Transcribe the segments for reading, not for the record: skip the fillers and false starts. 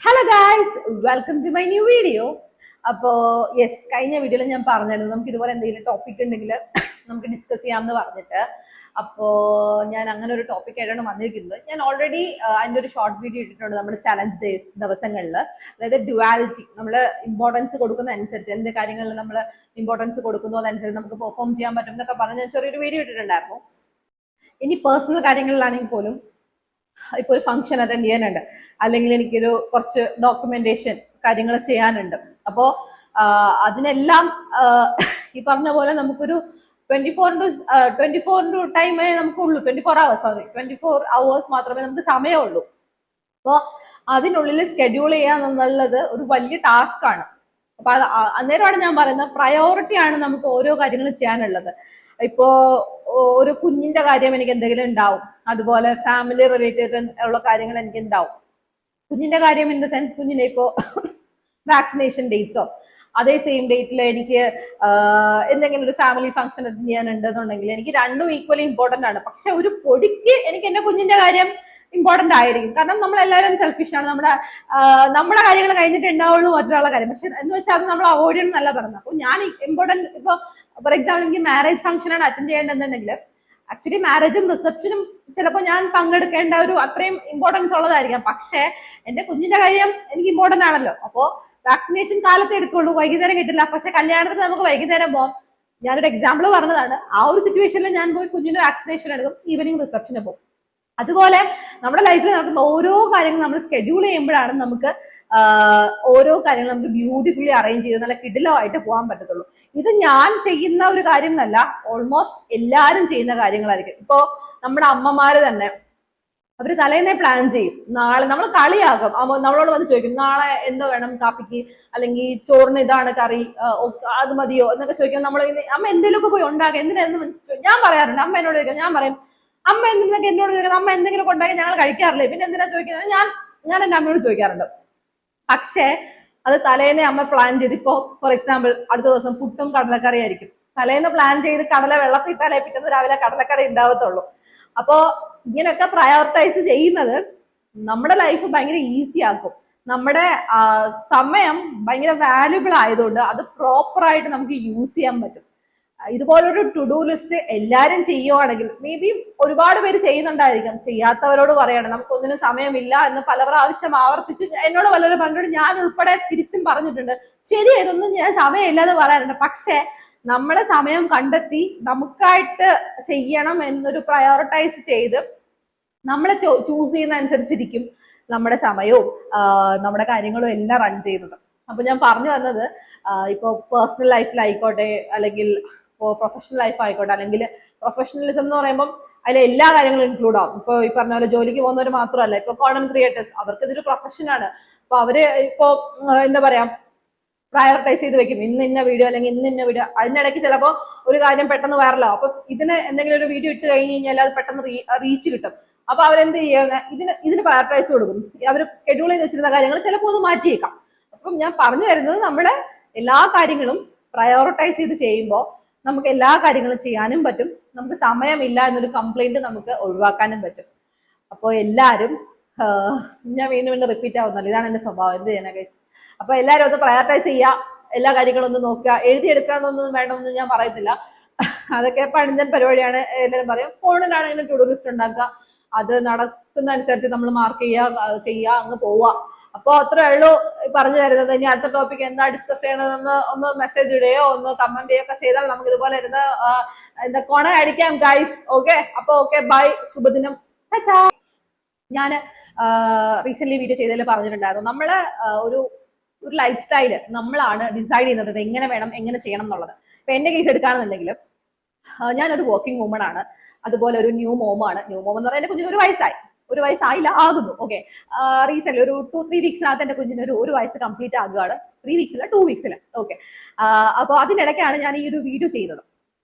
Hello guys, welcome to my new video. അപ്പോൾ yes, കഴിഞ്ഞ വീഡിയോയിൽ ഞാൻ പറഞ്ഞായിരുന്നു നമുക്ക് ഇതുപോലെ എന്തെങ്കിലും ടോപ്പിക് ഉണ്ടെങ്കിൽ നമുക്ക് ഡിസ്കസ് ചെയ്യാമെന്ന് പറഞ്ഞിട്ട്. അപ്പോൾ ഞാൻ അങ്ങനെ ഒരു ടോപ്പിക് ആയിട്ടാണ് വന്നിരിക്കുന്നത്. ഞാൻ ഓൾറെഡി അതിൻ്റെ ഒരു ഷോർട്ട് വീഡിയോ ഇട്ടിട്ടുണ്ട് നമ്മുടെ ചലഞ്ച് ദിവസങ്ങളിൽ. അതായത് ഡ്യുവാലിറ്റി, നമ്മൾ ഇമ്പോർട്ടൻസ് കൊടുക്കുന്ന അനുസരിച്ച് എന്ത് കാര്യങ്ങളിൽ നമ്മൾ ഇമ്പോർട്ടൻസ് കൊടുക്കുന്നു അതനുസരിച്ച് നമുക്ക് പെർഫോം ചെയ്യാൻ പറ്റും എന്നൊക്കെ പറഞ്ഞ് ഞാൻ ചെറിയൊരു വീഡിയോ ഇട്ടിട്ടുണ്ടായിരുന്നു. ഇനി പേഴ്സണൽ കാര്യങ്ങളിലാണെങ്കിൽ പോലും ഇപ്പൊ ഒരു ഫംഗ്ഷൻ അറ്റൻഡ് ചെയ്യാനുണ്ട്, അല്ലെങ്കിൽ എനിക്കൊരു കുറച്ച് ഡോക്യുമെന്റേഷൻ കാര്യങ്ങൾ ചെയ്യാനുണ്ട്. അപ്പോ അതിനെല്ലാം ഈ പറഞ്ഞ പോലെ നമുക്കൊരു 24 ടൈമേ നമുക്കുള്ളൂ, 24 hours മാത്രമേ നമുക്ക് സമയമുള്ളൂ. അപ്പോൾ അതിനുള്ളിൽ സ്കെഡ്യൂൾ ചെയ്യാന്നുള്ളത് ഒരു വലിയ ടാസ്ക് ആണ്. അപ്പൊ അന്നേരമാണ് ഞാൻ പറയുന്നത് പ്രയോറിറ്റി ആണ് നമുക്ക് ഓരോ കാര്യങ്ങളും ചെയ്യാനുള്ളത്. ഇപ്പോ ഒരു കുഞ്ഞിന്റെ കാര്യം എനിക്ക് എന്തെങ്കിലും ഉണ്ടാവും, അതുപോലെ ഫാമിലി റിലേറ്റഡ് ഉള്ള കാര്യങ്ങൾ എനിക്ക് ഉണ്ടാവും. കുഞ്ഞിന്റെ കാര്യം ഇൻ ദ സെൻസ്, കുഞ്ഞിനെ ഇപ്പോ വാക്സിനേഷൻ ഡേറ്റ്സോ അതേ സെയിം ഡേറ്റിൽ എനിക്ക് എന്തെങ്കിലും ഒരു ഫാമിലി ഫംഗ്ഷൻ അറ്റൻഡ് ചെയ്യാനുണ്ടെന്നുണ്ടെങ്കിൽ എനിക്ക് രണ്ടും ഈക്വലി ഇമ്പോർട്ടന്റ് ആണ്. പക്ഷെ ഒരു പൊടിക്ക് എനിക്ക് എന്റെ കുഞ്ഞിന്റെ കാര്യം ഇമ്പോർട്ടന്റ് ആയിരിക്കും. കാരണം നമ്മളെല്ലാവരും സെൽഫിഷ് ആണ്. നമ്മുടെ കാര്യങ്ങൾ കഴിഞ്ഞിട്ട് ഉണ്ടാവുള്ളൂ മറ്റൊരാളുടെ കാര്യം. പക്ഷെ എന്ന് വെച്ചാൽ അത് നമ്മൾ അവോയ്ഡ് ചെയ്യണം എന്നല്ല പറയുന്നത്. അപ്പോൾ ഞാൻ ഇമ്പോർട്ടന്റ്, ഇപ്പൊ ഫോർ എക്സാമ്പിൾ എനിക്ക് മാരേജ് ഫംഗ്ഷൻ ആണ് അറ്റൻഡ് ചെയ്യേണ്ടതെന്നുണ്ടെങ്കിൽ ആക്ച്വലി മാരേജും റിസപ്ഷനും ചിലപ്പോൾ ഞാൻ പങ്കെടുക്കേണ്ട ഒരു അത്രയും ഇമ്പോർട്ടൻസ് ഉള്ളതായിരിക്കാം. പക്ഷെ എന്റെ കുഞ്ഞിന്റെ കാര്യം എനിക്ക് ഇമ്പോർട്ടന്റ് ആണല്ലോ. അപ്പോ വാക്സിനേഷൻ കാലത്ത് എടുക്കുള്ളൂ, വൈകുന്നേരം കിട്ടില്ല. പക്ഷെ കല്യാണത്തിന് നമുക്ക് വൈകുന്നേരം പോകാം. ഞാനൊരു എക്സാമ്പിൾ പറഞ്ഞതാണ്. ആ ഒരു സിറ്റുവേഷനിൽ ഞാൻ പോയി കുഞ്ഞിന് വാക്സിനേഷൻ എടുക്കും, ഈവനിങ് റിസപ്ഷന് പോകും. അതുപോലെ നമ്മുടെ ലൈഫിൽ നടക്കുന്ന ഓരോ കാര്യങ്ങളും നമ്മൾ സ്കെഡ്യൂൾ ചെയ്യുമ്പോഴാണ് നമുക്ക് ഓരോ കാര്യങ്ങളും നമുക്ക് ബ്യൂട്ടിഫുള്ളി അറേഞ്ച് ചെയ്ത് നല്ല കിടിലമായിട്ട് പോകാൻ പറ്റത്തുള്ളൂ. ഇത് ഞാൻ ചെയ്യുന്ന ഒരു കാര്യം എന്നല്ല, ഓൾമോസ്റ്റ് എല്ലാവരും ചെയ്യുന്ന കാര്യങ്ങളായിരിക്കും. ഇപ്പോ നമ്മുടെ അമ്മമാര് തന്നെ അവര് തലേന്നെ പ്ലാൻ ചെയ്യും. നാളെ നമ്മൾ കളിയാകും, നമ്മളോട് വന്ന് ചോദിക്കും നാളെ എന്തോ വേണം കാപ്പിക്ക്, അല്ലെങ്കിൽ ചോറിന് ഇതാണ് കറി, അത് മതിയോ എന്നൊക്കെ ചോദിക്കും. നമ്മൾ അമ്മ എന്തെങ്കിലുമൊക്കെ പോയി ഉണ്ടാകും. എന്തിനാന്ന് ഞാൻ പറയാറുണ്ട്. അമ്മ എന്നോട് ചോദിക്കും, ഞാൻ പറയും അമ്മ എന്തിനൊക്കെ എന്നോട് ചോദിക്കുന്നത്, അമ്മ എന്തെങ്കിലും ഉണ്ടാക്കി ഞങ്ങൾ കഴിക്കാറില്ലേ, പിന്നെ എന്തിനാ ചോദിക്കുന്നത്, ഞാൻ എന്റെ അമ്മയോട് ചോദിക്കാറുണ്ട്. പക്ഷേ അത് തലേന്നെ അമ്മ പ്ലാൻ ചെയ്ത്, ഇപ്പോ ഫോർ എക്സാമ്പിൾ അടുത്ത ദിവസം പുട്ടും കടലക്കറി ആയിരിക്കും. തലേന്ന് പ്ലാൻ ചെയ്ത് കടല വെള്ളത്തിട്ടാലേ പിറ്റേന്ന് രാവിലെ കടലക്കറി ഉണ്ടാവത്തുള്ളൂ. അപ്പോ ഇങ്ങനെയൊക്കെ പ്രയോറിറ്റൈസ് ചെയ്യുന്നത് നമ്മുടെ ലൈഫ് ഭയങ്കര ഈസി ആക്കും. നമ്മുടെ സമയം ഭയങ്കര വാല്യുബിൾ ആയതുകൊണ്ട് അത് പ്രോപ്പറായിട്ട് നമുക്ക് യൂസ് ചെയ്യാൻ പറ്റും. ഇതുപോലൊരു ടു ഡു ലിസ്റ്റ് എല്ലാവരും ചെയ്യുവാണെങ്കിൽ, മേ ബി ഒരുപാട് പേര് ചെയ്യുന്നുണ്ടായിരിക്കാം. ചെയ്യാത്തവരോട് പറയണം, നമുക്കൊന്നിനും സമയമില്ല എന്ന് പല പ്രാവശ്യം ആവർത്തിച്ച് എന്നോട് പലരും പറഞ്ഞിട്ടുണ്ട്. ഞാൻ ഉൾപ്പെടെ തിരിച്ചും പറഞ്ഞിട്ടുണ്ട്, ശരി ഇതൊന്നും ഞാൻ സമയമില്ല എന്ന് പറയാറുണ്ട്. പക്ഷെ നമ്മളെ സമയം കണ്ടെത്തി നമുക്കായിട്ട് ചെയ്യണം എന്നൊരു പ്രയോറിറ്റൈസ് ചെയ്ത് നമ്മളെ ചൂസ് ചെയ്യുന്ന അനുസരിച്ചിരിക്കും നമ്മുടെ സമയവും നമ്മുടെ കാര്യങ്ങളും എല്ലാം റൺ ചെയ്യുന്നത്. അപ്പൊ ഞാൻ പറഞ്ഞു വന്നത്, ഇപ്പൊ പേഴ്സണൽ ലൈഫിലായിക്കോട്ടെ, അല്ലെങ്കിൽ ഇപ്പോൾ പ്രൊഫഷണൽ ലൈഫ് ആയിക്കോട്ടെ, അല്ലെങ്കിൽ പ്രൊഫഷണലിസം എന്ന് പറയുമ്പോൾ അതിൽ എല്ലാ കാര്യങ്ങളും ഇൻക്ലൂഡ് ആവും. ഇപ്പൊ ഈ പറഞ്ഞ പോലെ ജോലിക്ക് പോകുന്നവർ മാത്രമല്ല, ഇപ്പൊ കോണ്ടന്റ് ക്രിയേറ്റേഴ്സ്, അവർക്ക് ഇതൊരു പ്രൊഫഷനാണ്. അപ്പൊ അവര് ഇപ്പോ എന്താ പറയാ, പ്രയോറിറ്റൈസ് ചെയ്ത് വെക്കും ഇന്ന വീഡിയോ അല്ലെങ്കിൽ ഇന്ന വീഡിയോ. അതിനിടയ്ക്ക് ചിലപ്പോൾ ഒരു കാര്യം പെട്ടെന്ന് വൈറലാവും. അപ്പൊ ഇതിന് എന്തെങ്കിലും ഒരു വീഡിയോ ഇട്ട് കഴിഞ്ഞ് കഴിഞ്ഞാൽ അത് പെട്ടെന്ന് റീച്ച് കിട്ടും. അപ്പൊ അവരെന്ത് ചെയ്യുക, ഇതിന് പ്രയോറിറ്റൈസ് കൊടുക്കും. അവർ സ്കെഡ്യൂൾ ചെയ്ത് വെച്ചിരുന്ന കാര്യങ്ങൾ ചിലപ്പോൾ അത് മാറ്റിയേക്കാം. അപ്പം ഞാൻ പറഞ്ഞു വരുന്നത്, നമ്മള് എല്ലാ കാര്യങ്ങളും പ്രയോറിറ്റൈസ് ചെയ്ത് ചെയ്യുമ്പോൾ നമുക്ക് എല്ലാ കാര്യങ്ങളും ചെയ്യാനും പറ്റും. നമുക്ക് സമയമില്ല എന്നൊരു കംപ്ലൈന്റ് നമുക്ക് ഒഴിവാക്കാനും പറ്റും. അപ്പോൾ എല്ലാവരും, ഞാൻ വീണ്ടും റിപ്പീറ്റ് ആവുന്നല്ലോ, ഇതാണ് എന്റെ സ്വഭാവം, എന്ത് ചെയ്യാനാ ഗൈസ്. അപ്പൊ എല്ലാവരും ഒന്ന് പ്രയോറിറ്റൈസ് ചെയ്യുക, എല്ലാ കാര്യങ്ങളും ഒന്ന് നോക്കുക. എഴുതിയെടുക്കാന്നൊന്നും വേണമെന്ന് ഞാൻ പറയുന്നില്ല, അതൊക്കെ പഴഞ്ചൻ പരിപാടിയാണ്. എല്ലാവരും പറയും ഫോണിലാണെങ്കിലും ടു ഡു ലിസ്റ്റ് ഉണ്ടാക്കുക, അത് നടക്കുന്ന അനുസരിച്ച് നമ്മൾ മാർക്ക് ചെയ്യുക, അങ്ങ് പോവുക. അപ്പൊ അത്രേ ഉള്ളൂ പറഞ്ഞു തരുന്നത്. ഇനി അടുത്ത ടോപ്പിക് എന്താ ഡിസ്കസ് ചെയ്യണമെന്ന് ഒന്ന് മെസ്സേജ് ഇടുകയോ ഒന്ന് കമന്റ് ചെയ്യുകയൊക്കെ ചെയ്താൽ നമുക്ക് ഇതുപോലെ ഇരുന്ന് എന്താ കൊണ അടിക്കാം ഗൈസ്. ഓക്കെ, അപ്പൊ ഓക്കെ, ബൈ, ശുഭദിനം. ഞാൻ റീസെന്റ് വീഡിയോ ചെയ്തതിൽ പറഞ്ഞിട്ടുണ്ടായിരുന്നു, നമ്മള് ഒരു ലൈഫ് സ്റ്റൈല് നമ്മളാണ് ഡിസൈഡ് ചെയ്യുന്നത് എങ്ങനെ വേണം, എങ്ങനെ ചെയ്യണം എന്നുള്ളത്. ഇപ്പൊ എന്റെ കേസ് എടുക്കുകയാണെന്നുണ്ടെങ്കിൽ, ഞാനൊരു വർക്കിംഗ് വുമൺ ആണ്, അതുപോലെ ഒരു ന്യൂ മോമാണ്. ന്യൂ മോം എന്ന് പറഞ്ഞാൽ എന്റെ കുഞ്ഞിന് ഒരു വയസ്സായില്ല, ആകുന്നു. ഓക്കെ, റീസെന്റ് ഒരു 2-3 വീക്സിനകത്ത് എന്റെ കുഞ്ഞിന് ഒരു വയസ്സ് കംപ്ലീറ്റ് ആകുകയാണ്. 3 വീക്സില് 2 വീക്സില്. ഓക്കെ, അപ്പൊ അതിനിടയ്ക്കാണ് ഞാൻ ഈ ഒരു വീഡിയോ ചെയ്തത്.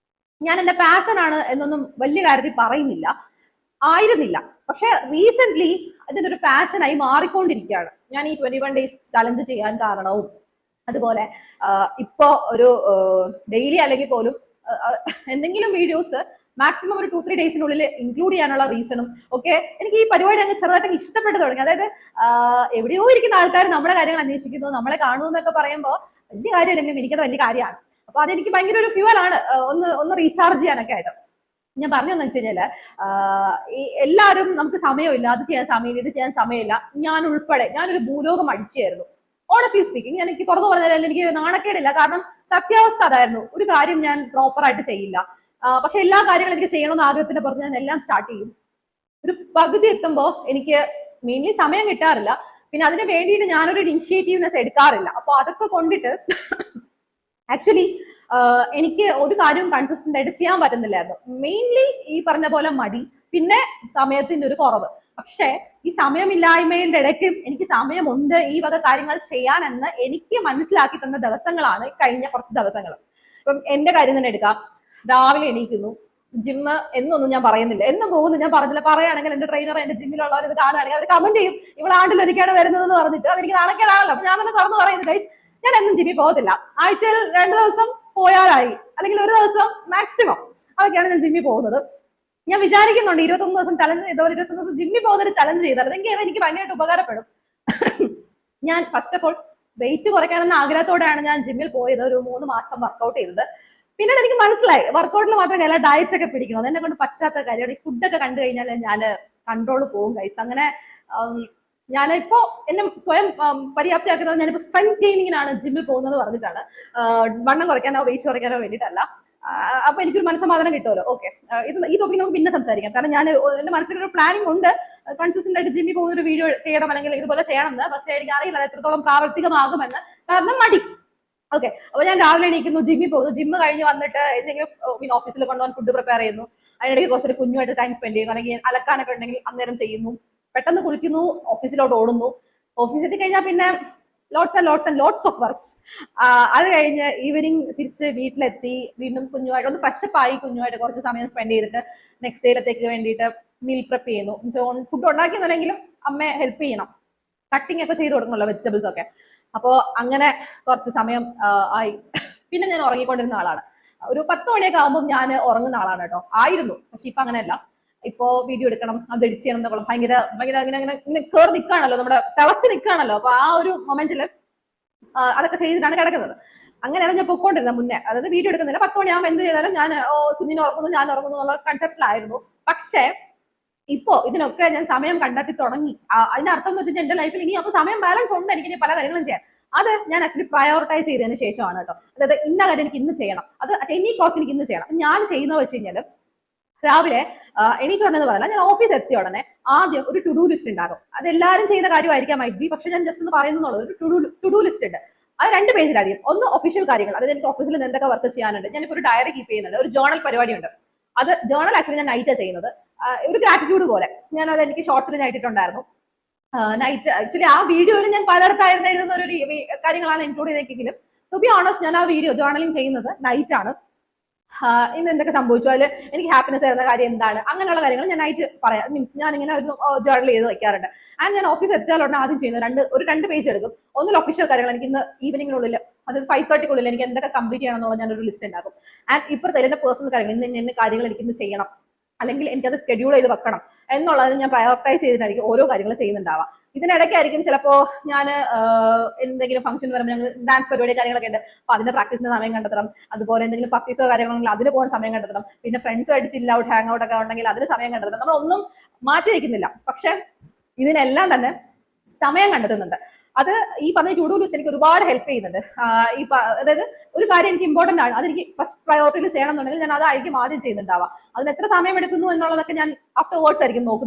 ഞാൻ എന്റെ പാഷൻ ആണ് എന്നൊന്നും വലിയ കാര്യത്തിൽ പറയുന്നില്ല, ആയിരുന്നില്ല. പക്ഷെ റീസെന്റ് ഇതിന്റെ ഒരു പാഷനായി മാറിക്കൊണ്ടിരിക്കുകയാണ്. ഞാൻ ഈ 21 ഡേയ്സ് ചലഞ്ച് ചെയ്യാൻ കാരണവും, അതുപോലെ ഇപ്പോ ഒരു ഡെയിലി അല്ലെങ്കിൽ പോലും എന്തെങ്കിലും വീഡിയോസ് മാക്സിമം ഒരു 2-3 ഡേയ്സിനുള്ളിൽ ഇൻക്ലൂഡ് ചെയ്യാനുള്ള റീസണും ഒക്കെ എനിക്ക് ഈ പരിപാടി അങ്ങ് ചെറുതായിട്ട് ഇഷ്ടപ്പെട്ടു തുടങ്ങി. അതായത് എവിടെയോ ഇരിക്കുന്ന ആൾക്കാർ നമ്മുടെ കാര്യങ്ങൾ അന്വേഷിക്കുന്നു, നമ്മളെ കാണുന്നു എന്നൊക്കെ പറയുമ്പോൾ വലിയ കാര്യമല്ലെങ്കിലും എനിക്കത് വലിയ കാര്യമാണ്. അപ്പൊ അതെനിക്ക് ഭയങ്കര ഒരു ഫ്യൂവലാണ് ഒന്ന് റീചാർജ് ചെയ്യാനൊക്കെ ആയിട്ട്. ഞാൻ പറഞ്ഞതെന്ന് വെച്ച് കഴിഞ്ഞാല് എല്ലാവരും നമുക്ക് സമയമില്ല, അത് ചെയ്യാൻ സമയമില്ല, ഇത് ചെയ്യാൻ സമയമില്ല. ഞാൻ ഉൾപ്പെടെ ഞാനൊരു ഭൂലോകം അടിച്ചായിരുന്നു. ഓണസ്റ്റ്ലി സ്പീക്കിംഗ്, ഞാൻ എനിക്ക് തുറന്നു പറഞ്ഞാൽ എനിക്ക് നാണക്കേടില്ല. കാരണം സത്യാവസ്ഥ അതായിരുന്നു. ഒരു കാര്യം ഞാൻ പ്രോപ്പറായിട്ട് ചെയ്യില്ല, പക്ഷെ എല്ലാ കാര്യങ്ങളും എനിക്ക് ചെയ്യണമെന്ന് ആഗ്രഹത്തിന്റെ പുറത്ത് ഞാൻ എല്ലാം സ്റ്റാർട്ട് ചെയ്യും. ഒരു പകുതി എത്തുമ്പോൾ എനിക്ക് മെയിൻലി സമയം കിട്ടാറില്ല. പിന്നെ അതിന് വേണ്ടിയിട്ട് ഞാനൊരു ഇനിഷ്യേറ്റീവ്നെസ് എടുക്കാറില്ല. അപ്പൊ അതൊക്കെ കൊണ്ടിട്ട് ആക്ച്വലി എനിക്ക് ഒരു കാര്യവും കൺസിസ്റ്റന്റ് ആയിട്ട് ചെയ്യാൻ പറ്റുന്നില്ലായിരുന്നു. മെയിൻലി ഈ പറഞ്ഞ പോലെ മടി, പിന്നെ സമയത്തിന്റെ ഒരു കുറവ്. പക്ഷെ ഈ സമയമില്ലായ്മയുടെ ഇടയ്ക്കും എനിക്ക് സമയമുണ്ട് ഈ വക കാര്യങ്ങൾ ചെയ്യാനെന്ന് എനിക്ക് മനസ്സിലാക്കി തന്ന ദിവസങ്ങളാണ് കഴിഞ്ഞ കുറച്ച് ദിവസങ്ങൾ. ഇപ്പം എന്റെ കാര്യം തന്നെ എടുക്കാം. രാവിലെ എണീക്കുന്നു, ജിമ്മ് എന്നൊന്നും ഞാൻ പറയുന്നില്ല, എന്നും പോകുന്നു ഞാൻ പറഞ്ഞില്ല. പറയുകയാണെങ്കിൽ എന്റെ ട്രെയിനർ എന്റെ ജിമ്മിലുള്ളവർ ഇത് കാണുകയാണെങ്കിൽ അവർ കമന്റ് ചെയ്യും, ഇവിടെ ആണ്ടിലൊരിക്കലാണ് വരുന്നതെന്ന് പറഞ്ഞിട്ട്. അതെനിക്ക് നാണക്കേടാണല്ലോ. അപ്പൊ ഞാൻ തന്നെ തുറന്നു പറയുന്നത്, ഗൈസ് ഞാൻ എന്നും ജിമ്മിൽ പോകത്തില്ല. ആഴ്ചയിൽ 2 ദിവസം പോയാലായി, അല്ലെങ്കിൽ ഒരു ദിവസം മാക്സിമം, അതൊക്കെയാണ് ഞാൻ ജിമ്മിൽ പോകുന്നത്. ഞാൻ വിചാരിക്കുന്നുണ്ട് 21 ദിവസം ചലഞ്ച് ചെയ്തവർ 21 ദിവസം ജിമ്മിൽ പോകുന്നൊരു ചലഞ്ച് ചെയ്താൽ എനിക്ക് ഭയങ്കരമായിട്ട് ഉപകാരപ്പെടും. ഞാൻ ഫസ്റ്റ് ഓഫ് ഓൾ വെയിറ്റ് കുറയ്ക്കണമെന്ന ആഗ്രഹത്തോടെയാണ് ഞാൻ ജിമ്മിൽ പോയത്. ഒരു 3 മാസം വർക്കൗട്ട് ചെയ്തത്. പിന്നീട് എനിക്ക് മനസ്സിലായി വർക്കൗട്ടിൽ മാത്രമല്ല ഡയറ്റ് ഒക്കെ പിടിക്കണം, അതെന്നെ കൊണ്ട് പറ്റാത്ത കാര്യമാണ്. ഈ ഫുഡൊക്കെ കണ്ടു കഴിഞ്ഞാൽ ഞാൻ കൺട്രോൾ പോകും ഗൈസ്. അങ്ങനെ ഞാനിപ്പോ എന്നെ സ്വയം പര്യാപ്തയാക്കുന്നത് ഞാനിപ്പോ സ്ട്രെങ്ത് ഗെയിനിങ്ങിനാണ് ജിമ്മിൽ പോകുന്നത് പറഞ്ഞിട്ടാണ്. വണ്ണം കുറയ്ക്കാനോ വെയിറ്റ് കുറയ്ക്കാനോ വേണ്ടിയിട്ടല്ല. അപ്പൊ എനിക്കൊരു മനസ്സമാധാനം കിട്ടുമല്ലോ. ഓക്കെ, ഈ ടോപ്പിക് നമുക്ക് പിന്നെ സംസാരിക്കാം. കാരണം ഞാൻ എന്റെ മനസ്സിലൊരു പ്ലാനിങ് ഉണ്ട്, കൺസിസ്റ്റന്റ് ആയിട്ട് ജിമ്മിൽ പോകുന്ന ഒരു വീഡിയോ ചെയ്യണം, അല്ലെങ്കിൽ ഇതുപോലെ ചെയ്യണമെന്ന്. പക്ഷെ എനിക്ക് അറിയില്ല അത് എത്രത്തോളം പ്രാവർത്തികമാകുമെന്ന്, കാരണം മടി. ഓക്കെ, അപ്പൊ ഞാൻ രാവിലെ എണീക്കുന്നു, ജിമ്മിൽ പോകുന്നു. ജിമ്മ് കഴിഞ്ഞ് വന്നിട്ട് എന്തെങ്കിലും ഓഫീസിൽ കൊണ്ടുപോകാൻ ഫുഡ് പ്രിപ്പയർ ചെയ്യുന്നു. അതിനിടയ്ക്ക് കുറച്ചൊരു കുഞ്ഞുമായിട്ട് ടൈം സ്പെൻഡ് ചെയ്യുന്നു, അല്ലെങ്കിൽ അലക്കാനൊക്കെ ഉണ്ടെങ്കിൽ അന്നേരം ചെയ്യുന്നു. പെട്ടെന്ന് കുളിക്കുന്നു, ഓഫീസിലോട്ട് ഓടുന്നു. ഓഫീസിൽ എത്തിക്കഴിഞ്ഞാൽ പിന്നെ ലോട്ട്സ് ഓഫ് വർക്ക്സ്. അത് കഴിഞ്ഞ് ഈവനിങ് തിരിച്ച് വീട്ടിലെത്തി, വീണ്ടും കുഞ്ഞുമായിട്ട് ഒന്ന് ഫ്രഷപ്പ് ആയി, കുഞ്ഞുമായിട്ട് കുറച്ച് സമയം സ്പെൻഡ് ചെയ്തിട്ട് നെക്സ്റ്റ് ഡേയിലത്തേക്ക് വേണ്ടിയിട്ട് മീൽ പ്രിപ്പ് ചെയ്യുന്നു. ഫുഡ് ഉണ്ടാക്കിയെന്നുണ്ടെങ്കിലും അമ്മയെ ഹെൽപ്പ് ചെയ്യണം, കട്ടിങ് ഒക്കെ ചെയ്ത് കൊടുക്കണമല്ലോ വെജിറ്റബിൾസ് ഒക്കെ. അപ്പോ അങ്ങനെ കുറച്ച് സമയം ആയി. പിന്നെ ഞാൻ ഉറങ്ങിക്കൊണ്ടിരുന്ന ആളാണ്. ഒരു 10 മണിയൊക്കെ ആകുമ്പോൾ ഞാൻ ഉറങ്ങുന്ന ആളാണ് കേട്ടോ, ആയിരുന്നു. പക്ഷെ ഇപ്പൊ അങ്ങനെയല്ല. ഇപ്പോ വീഡിയോ എടുക്കണം, അത് എഡിറ്റ് ചെയ്യണം എന്നൊക്കെ ഭയങ്കര ഭയങ്കര ഇങ്ങനെ കയറി നിൽക്കുകയാണല്ലോ, നമ്മുടെ തിളച്ച് നിൽക്കുകയാണല്ലോ. അപ്പൊ ആ ഒരു മൊമെന്റില് അതൊക്കെ ചെയ്തിട്ടാണ് കിടക്കുന്നത്. അങ്ങനെയാണ് ഞാൻ പൊക്കോണ്ടിരുന്നത് മുന്നേ. അതായത് വീഡിയോ എടുക്കുന്നില്ല, 10 മണിയാകുമ്പോൾ എന്ത് ചെയ്താലും ഞാൻ കുഞ്ഞിനെ ഉറങ്ങുന്നു, ഞാൻ ഉറങ്ങുന്നു എന്നുള്ള കൺസെപ്റ്റിലായിരുന്നു. പക്ഷേ ഇപ്പോ ഇതിനൊക്കെ ഞാൻ സമയം കണ്ടെത്തി തുടങ്ങി. അതിന്റെ അർത്ഥം എന്ന് വെച്ചാൽ എന്റെ ലൈഫിൽ ഇനി അപ്പൊ സമയം ബാലൻസ് ഉണ്ട്, എനിക്ക് ഇനി പല കാര്യങ്ങളും ചെയ്യാൻ. അത് ഞാൻ ആക്ച്വലി പ്രയോറിറ്റൈസ് ചെയ്തതിന് ശേഷമാണ് കേട്ടോ. അതായത് ഇന്ന കാര്യം എനിക്ക് ഇന്ന് ചെയ്യണം, അത് അറ്റ് എനി കോസ്റ്റ് എനിക്ക് ഇന്ന് ചെയ്യണം. ഞാൻ ചെയ്യുന്നത് വെച്ച് കഴിഞ്ഞാൽ രാവിലെ എണീറ്റുണ്ടെന്ന് പറയല, ഞാൻ ഓഫീസ് എത്തിയ ഉടനെ ആദ്യം ഒരു ടു ഡു ലിസ്റ്റ് ഉണ്ടാകും. അത് എല്ലാവരും ചെയ്യുന്ന കാര്യമായിരിക്കാം മൈറ്റ് ബി, പക്ഷെ ഞാൻ ജസ്റ്റ് ഒന്ന് പറയുന്നുള്ളൂ. ഒരു ടു ഡു ലിസ്റ്റ് ഉണ്ട്. അത് 2 പേജിലായിരിക്കും. ഒന്ന് ഒഫീഷ്യൽ കാര്യങ്ങൾ, അതായത് എനിക്ക് ഓഫീസിൽ എന്തൊക്കെ വർക്ക് ചെയ്യാനുണ്ട്. ഞാനിപ്പോൾ ഒരു ഡയറി കീപ്പ് ചെയ്യുന്നുണ്ട്, ഒരു ജേണൽ പരിപാടിയുണ്ട്. അത് ജേണൽ ആക്ച്വലി ഞാൻ നൈറ്റാണ് ചെയ്യുന്നത്. ഒരു ഗ്രാറ്റിറ്റ്യൂഡ് പോലെ ഞാൻ അത് എനിക്ക് ഷോർട്സിൽ ഞാൻ ഇട്ടിട്ടുണ്ടായിരുന്നു. നൈറ്റ് ആക്ച്വലി ആ വീഡിയോയിൽ ഞാൻ പലയിടത്തായിരുന്നു എഴുതുന്ന ഒരു കാര്യങ്ങളാണ് ഇൻക്ലൂഡ് ചെയ്തെങ്കിലും, ടു ബി ഓണസ്റ്റ് ഞാൻ ആ വീഡിയോ ജേർണലിംഗ് ചെയ്യുന്നത് നൈറ്റ് ആണ്. ഇന്ന് എന്തൊക്കെ സംഭവിച്ചു, അതിൽ എനിക്ക് ഹാപ്പിനെസ് തരുന്ന കാര്യം എന്താണ്, അങ്ങനെയുള്ള കാര്യങ്ങൾ ഞാൻ നൈറ്റ് പറയാം. മീൻസ് ഞാൻ ഇങ്ങനെ ഒരു ജേർണൽ ചെയ്ത് വെക്കാറുണ്ട്. ആൻഡ് ഞാൻ ഓഫീസ് എത്തിയാലുടനെ ആദ്യം ചെയ്യുന്നത് ഒരു 2 പേജ് എടുക്കും. ഒന്നിൽ ഒഫീഷ്യൽ കാര്യങ്ങൾ, എനിക്ക് ഇന്ന് ഈവനിങ്ങിനുള്ളിൽ, അതായത് 5:30 എനിക്ക് എന്തൊക്കെ കംപ്ലീറ്റ് ചെയ്യണം എന്നുള്ള ഞാനൊരു ലിസ്റ്റ് ഉണ്ടാക്കും. ആൻഡ് ഇപ്പുറത്തെ എന്റെ പേഴ്സണൽ കാര്യങ്ങൾ, ഇന്ന കാര്യങ്ങൾ എനിക്ക് ഇന്ന് ചെയ്യണം, അല്ലെങ്കിൽ എനിക്കത് ഷെഡ്യൂൾ ചെയ്ത് വെക്കണം എന്നുള്ളത് ഞാൻ പ്രയോറിറ്റൈസ് ചെയ്തിട്ടായിരിക്കും ഓരോ കാര്യങ്ങൾ ചെയ്യുന്നുണ്ടാവാം. ഇതിനിടയ്ക്കായിരിക്കും ചിലപ്പോൾ ഞാൻ എന്തെങ്കിലും ഫംഗ്ഷൻ വരുമ്പോൾ ഞങ്ങൾ ഡാൻസ് പരിപാടി കാര്യങ്ങളൊക്കെ ഉണ്ട്, അപ്പൊ അതിന്റെ പ്രാക്ടീസിന് സമയം കണ്ടെത്തണം. അതുപോലെ എന്തെങ്കിലും പർച്ചേസോ കാര്യങ്ങളുണ്ടെങ്കിൽ അതിന് പോകാൻ സമയം കണ്ടെത്തണം. പിന്നെ ഫ്രണ്ട്സുമായിട്ട് ചില്ല ഔട്ട് ഹാങ് ഔട്ട് ഒക്കെ ഉണ്ടെങ്കിൽ അതിന് സമയം കണ്ടെത്തണം. നമ്മളൊന്നും മാറ്റി വയ്ക്കുന്നില്ല, പക്ഷെ ഇതിനെല്ലാം തന്നെ സമയം കണ്ടെത്തുന്നുണ്ട്. അത് ഈ പറഞ്ഞ ടു ഡു ലിസ്റ്റ് എനിക്ക് ഒരുപാട് ഹെൽപ്പ് ചെയ്യുന്നുണ്ട്. അതായത് ഒരു കാര്യം എനിക്ക് ഇമ്പോർട്ടന്റ് ആണ്, അതെനിക്ക് ഫസ്റ്റ് പ്രയോറിറ്റിയിൽ ചെയ്യണം എന്നുണ്ടെങ്കിൽ ഞാൻ അതായിരിക്കും ആദ്യം ചെയ്യുന്നുണ്ടാവാം. അതിന് എത്ര സമയം എടുക്കുന്നു എന്നുള്ളതൊക്കെ ഞാൻ ആഫ്റ്റർ വേർഡ്സ് ആയിരിക്കും നോക്കുന്നത്.